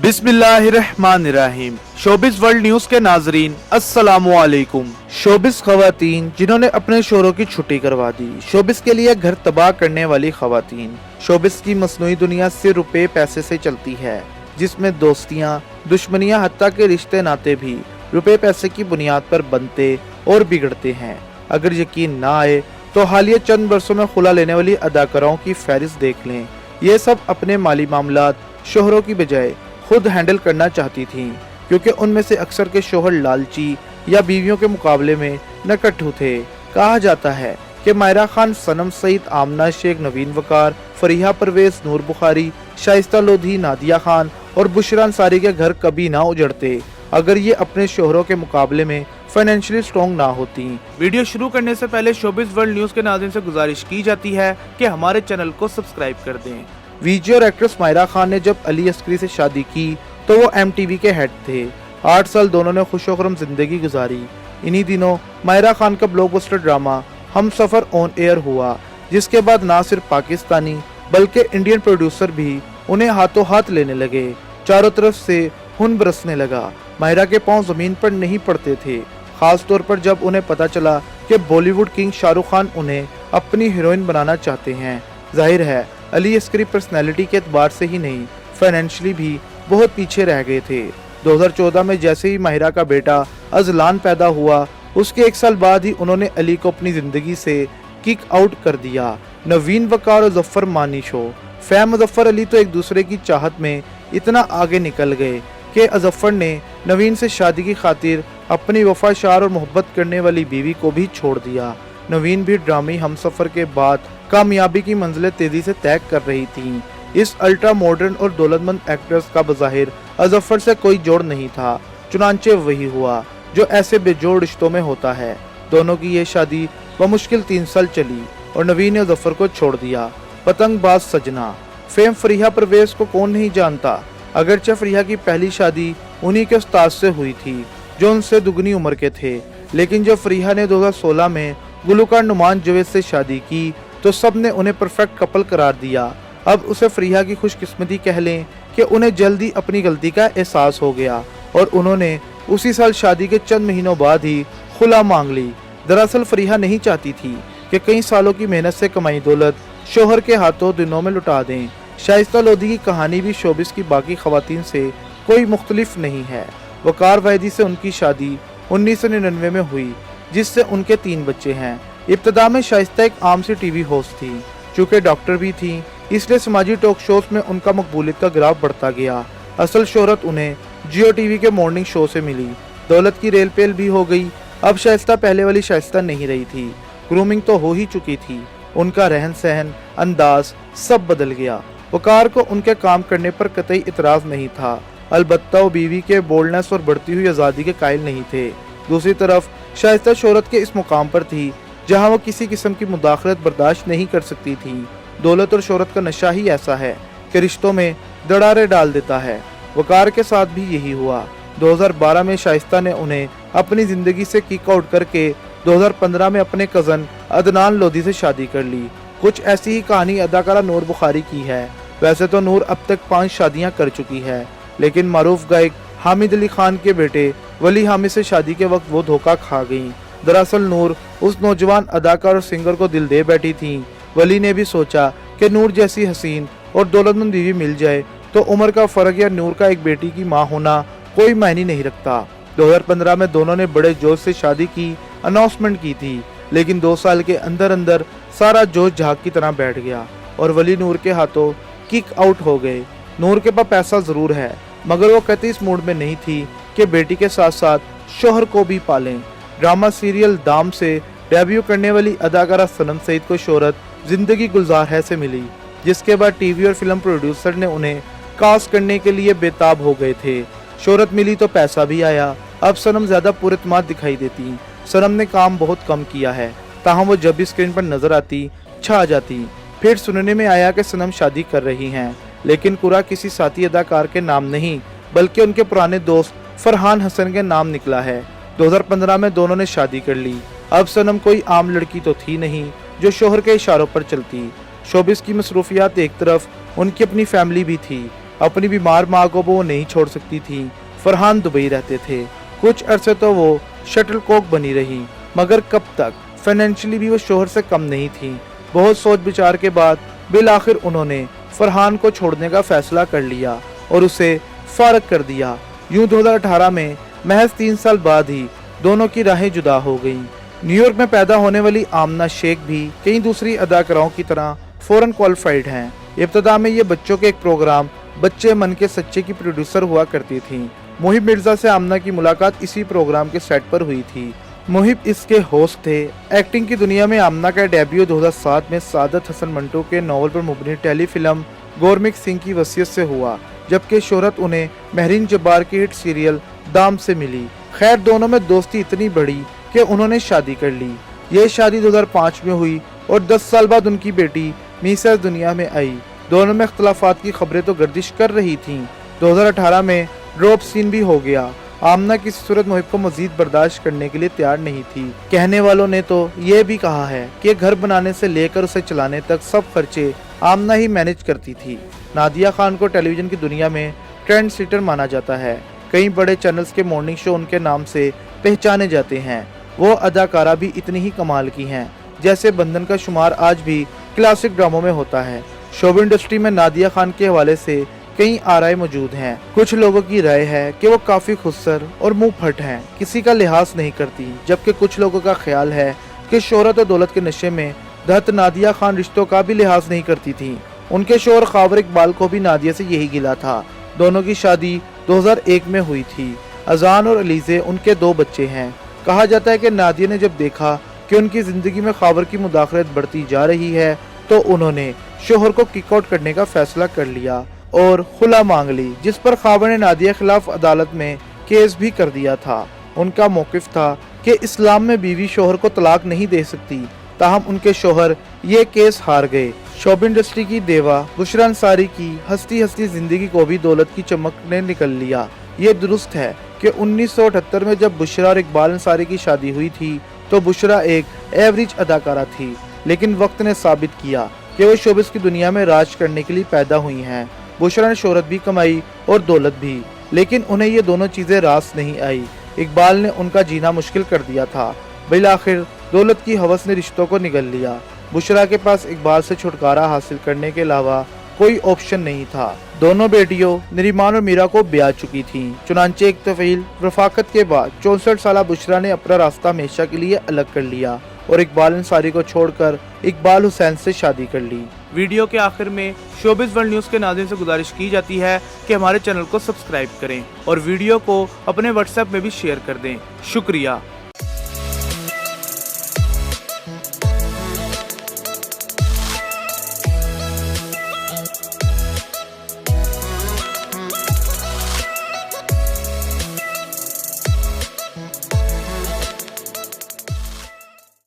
बिस्मिल्लाहिर्रहमानिर्रहीम। Showbiz world news के नाजरीन अस्सलामुअलैकुम। शोबिस खवातीन जिन्होंने अपने शोहरों की छुट्टी करवा दी, शोबिस के लिए घर तबाह करने वाली खवातीन। शोबिस की मसनूई दुनिया से रुपए पैसे से चलती है, जिसमें दोस्तियां, दुश्मनियां, हत्ता के रिश्ते नाते भी रुपए पैसे की बुनियाद पर बनते और बिगड़ते हैं। अगर यकीन ना आए तो हालिया चंद वर्षों में खुला लेने वाली अदाकाराओं की फहरिस्त देख लें। ये सब अपने माली मामलात शोहरों की बजाय खुद हैंडल करना चाहती थीं, क्योंकि उनमें से अक्सर के शोहर लालची या बीवियों के मुकाबले में नकट्टू थे। कहा जाता है कि मायरा खान, सनम सईद, आमना शेख, नवीन वकार, फरीहा परवेज, नूर बुखारी, शाइस्ता लोधी, नादिया खान और बुशरा अंसारी के घर कभी ना उजड़ते अगर ये अपने शोहरों के मुकाबले में फाइनेंशियली स्ट्रॉन्ग ना होती। वीडियो शुरू करने से पहले शोबिस वर्ल्ड न्यूज के नाज़रीन से गुजारिश की जाती है कि हमारे चैनल को सब्सक्राइब कर दें। वीजे और एक्ट्रेस मायरा खान ने जब अली अस्करी से शादी की तो वो MTV के हेड थे। 8 साल दोनों ने खुशोखरम जिंदगी गुजारी। इन्हीं दिनों मायरा खान का ब्लॉकबस्टर ड्रामा हम सफर ऑन एयर हुआ, जिसके बाद ना सिर्फ पाकिस्तानी बल्कि इंडियन प्रोड्यूसर भी उन्हें हाथों हाथ लेने लगे। चारों तरफ से खून बरसने लगा। मायरा के पांव जमीन पर नहीं पड़ते थे, खास तौर पर जब उन्हें पता चला कि बॉलीवुड किंग शाहरुख खान उन्हें अपनी हीरोइन बनाना चाहते हैं। जाहिर है अली अस्करी पर्सनैलिटी के एतबार से ही नहीं, फाइनेंशियली भी बहुत पीछे रह गए थे। 2014 में जैसे ही माहिरा का बेटा अजलान पैदा हुआ, उसके 1 साल बाद ही उन्होंने अली को अपनी जिंदगी से किक आउट कर दिया। नवीन वकार और जफर मानिशो, फैम मुजफ्फर अली तो एक दूसरे की चाहत में इतना आगे निकल गए कि अजफ्फर ने नवीन से शादी की खातिर अपनी वफाशार और मोहब्बत करने वाली बीवी को भी छोड़ दिया। नवीन भी ड्रामे हम सफर के बाद कामयाबी की मंजिलें तेजी से तय कर रही थीं। इस अल्ट्रा मॉडर्न और दौलतमंद एक्ट्रेस का बज़ाहिर अजफ्फर से कोई जोड़ नहीं था, चुनांचे वही हुआ जो ऐसे बेजोड़ रिश्तों में होता है। दोनों की ये शादी बमुश्किल 3 साल चली और नवीन ने अजफ्फर को छोड़ दिया। पतंगबाज सजना, फेम फरीहा परवेज को कौन नहीं जानता। अगरचे फरीहा की पहली शादी उन्हीं के उस्ताद से हुई थी जो उनसे दुगनी उम्र के थे, लेकिन जब फरीहा ने 2016 में गुलूकार नुमान जवेद से शादी की तो सब ने उन्हें परफेक्ट कपल करार दिया। अब उसे फरीहा की खुशकिस्मती कह लें कि उन्हें जल्दी अपनी गलती का एहसास हो गया और उन्होंने उसी साल शादी के चंद महीनों बाद ही खुला मांग ली। दरअसल फरीहा नहीं चाहती थी कि कई सालों की मेहनत से कमाई दौलत शोहर के हाथों दिनों में लुटा दें। शाइस्ता लोधी की कहानी भी शोबिस की बाकी खवातीन से कोई मुख्तलिफ नहीं है। वकार वाहिदी से उनकी शादी 1999 में हुई, जिससे उनके 3 बच्चे हैं। इब्तदा में शाइस्ता एक आम सी टीवी होस्ट थी, चूँकि डॉक्टर भी थी, इसलिए समाजी टॉक शोज में उनका मकबूलियत का ग्राफ बढ़ता गया। असल शोहरत उन्हें जियो टीवी के मॉर्निंग शो से मिली। दौलत की रेल पेल भी हो गई। अब शाइस्ता पहले वाली शाइस्ता नहीं रही थी, ग्रूमिंग तो हो ही चुकी थी। उनका रहन सहन, अंदाज सब बदल गया। वकार को उनके काम करने पर कतई इतराज नहीं था, अलबत्ता वो बीवी के बोल्डनेस और बढ़ती हुई आज़ादी के कायल नहीं थे। दूसरी तरफ शाइस्ता शोहरत के इस मुकाम पर थी जहां वो किसी किस्म की मुदाखलत बर्दाश्त नहीं कर सकती थी। दौलत और शोहरत का नशा ही ऐसा है कि रिश्तों में दरारें डाल देता है। वकार के साथ भी यही हुआ। 2012 में शाइस्ता ने उन्हें अपनी जिंदगी से किक आउट करके 2015 में अपने कज़न अदनान लोधी से शादी कर ली। कुछ ऐसी ही कहानी अदाकारा नूर बुखारी की है। वैसे तो नूर अब तक 5 शादियां कर चुकी है, लेकिन मारूफ गायक हामिद अली खान के बेटे वली हामिद से शादी के वक्त वो धोखा खा गईं। दरअसल नूर उस नौजवान अदाकार और सिंगर को दिल दे बैठी थीं। वली ने भी सोचा कि नूर जैसी हसीन और दौलतमंद बीवी मिल जाए तो उम्र का फर्क या नूर का एक बेटी की मां होना कोई मायने नहीं रखता। 2015 में दोनों ने बड़े जोश से शादी की अनाउंसमेंट की थी, लेकिन 2 साल के अंदर अंदर सारा जोश झाग की तरह बैठ गया और वली नूर के हाथों किक आउट हो गए। नूर के पास पैसा जरूर है, मगर वो कतई इस मूड में नहीं थी कि बेटी के साथ साथ शोहर को भी पालें। ड्रामा सीरियल दाम से डेब्यू करने वाली अदाकारा सनम सईद को शोहरत जिंदगी गुलजार है से मिली, जिसके बाद टीवी और फिल्म प्रोड्यूसर ने उन्हें कास्ट करने के लिए बेताब हो गए थे। शोहरत मिली तो पैसा भी आया। अब सनम ज्यादा पुरतमाद दिखाई देती। सनम ने काम बहुत कम किया है, ताहम वो जब भी स्क्रीन पर नजर आती छा जाती। फिर सुनने में आया कि सनम शादी कर रही हैं, लेकिन कुरा किसी साथी अदाकार के नाम नहीं बल्कि उनके पुराने दोस्त फरहान हसन के नाम निकला है। 2015 में दोनों ने शादी कर ली। अब सनम कोई आम लड़की तो थी नहीं जो शोहर के इशारों पर चलती। शोबिस की मसरूफियात एक तरफ, उनकी अपनी फैमिली भी थी। अपनी बीमार माँ को वो नहीं छोड़ सकती थी। फरहान दुबई रहते थे। कुछ अरसे तो वो शटल कॉक बनी रही, मगर कब तक। फाइनेंशियली भी वो शोहर से कम नहीं थी। बहुत सोच विचार के बाद बिल आखिर उन्होंने फरहान को छोड़ने का फैसला कर लिया और उसे फारग कर दिया। यूं 2018 में महज 3 साल बाद ही दोनों की राहें जुदा हो गईं। न्यूयॉर्क में पैदा होने वाली आमना शेख भी कई दूसरी अदाकाराओं की तरह फौरन क्वालिफाइड हैं। इब्तदा में ये बच्चों के एक प्रोग्राम बच्चे मन के सच्चे की प्रोड्यूसर हुआ करती थी। मुहिब मिर्जा से आमना की मुलाकात इसी प्रोग्राम के सेट पर हुई थी। मुहिब इसके होस्ट थे। एक्टिंग की दुनिया में आमना का डेब्यू 2007 में सादत हसन मंटो के नॉवल पर मुबनी टेलीफिल्म गोरमिक सिंह की वसीयत से हुआ, जबकि शोहरत उन्हें महरीन जब्बार की हिट सीरियल दाम से मिली। खैर, दोनों में दोस्ती इतनी बढ़ी कि उन्होंने शादी कर ली। ये शादी 2005 में हुई और 10 साल बाद उनकी बेटी मीसा दुनिया में आई। दोनों में इख्तलाफात की खबरें तो गर्दिश कर रही थीं। 2018 में ड्रॉप सीन भी हो गया। आमना किसी सूरत मुहिब को मजीद बर्दाश्त करने के लिए तैयार नहीं थी। कहने वालों ने तो ये भी कहा है कि घर बनाने से लेकर उसे चलाने तक सब खर्चे आमना ही मैनेज करती थी। नादिया खान को टेलीविजन की दुनिया में ट्रेंड सीटर माना जाता है। कई बड़े चैनल्स के मॉर्निंग शो उनके नाम से पहचाने जाते हैं। वो अदाकारा भी इतनी ही कमाल की हैं, जैसे बंधन का शुमार आज भी क्लासिक ड्रामों में होता है। शोब इंडस्ट्री में नादिया खान के हवाले से कई आराय मौजूद हैं। कुछ लोगों की राय है कि वो काफी खुदसर और मुंह फट हैं, किसी का लिहाज नहीं करती, जबकि कुछ लोगों का ख्याल है कि शोहरत और दौलत के नशे में धत नादिया खान रिश्तों का भी लिहाज नहीं करती थी। उनके शोहर खावर इकबाल को भी नादिया से यही गिला था। दोनों की शादी 2001 में हुई थी। अजान और अलीजे उनके 2 बच्चे हैं। कहा जाता है कि नादिया ने जब देखा कि उनकी जिंदगी में खावर की मुदाखलत बढ़ती जा रही है तो उन्होंने शोहर को किक आउट करने का फैसला कर लिया और खुला मांग ली, जिस पर खावर ने नादिया खिलाफ अदालत में केस भी कर दिया था। उनका मौकिफ था कि इस्लाम में बीवी शोहर को तलाक नहीं दे सकती, ताहम उनके शोहर ये केस हार गए। शोब इंडस्ट्री की देवा बुशरा अंसारी की हंसती हंसती जिंदगी को भी दौलत की चमक ने निकल लिया। ये दुरुस्त है कि 1978 में जब बुशरा और इकबाल अंसारी की शादी हुई थी तो बुशरा एक एवरेज अदाकारा थी, लेकिन वक्त ने साबित किया कि वो शोबिस की दुनिया में राज करने के लिए पैदा हुई हैं। बुशरा ने शोहरत भी कमाई और दौलत भी, लेकिन उन्हें ये दोनों चीजें रास नहीं आई। इकबाल ने उनका जीना मुश्किल कर दिया था। बिलाखिर दौलत की हवस ने रिश्तों को निगल लिया। बुशरा के पास इकबाल से छुटकारा हासिल करने के अलावा कोई ऑप्शन नहीं था। दोनों बेटियों नरीमान और मीरा को ब्याह चुकी थीं। चुनांचे एक तवील रफाकत के बाद 64 साल बुशरा ने अपना रास्ता हमेशा के लिए अलग कर लिया और इकबाल अंसारी को छोड़कर इकबाल हुसैन से शादी कर ली। वीडियो के आखिर में शोबिस वर्ल्ड न्यूज़ के नाज़रीन से गुजारिश की जाती है कि हमारे चैनल को सब्सक्राइब करें और वीडियो को अपने व्हाट्सएप में भी शेयर कर दें। शुक्रिया।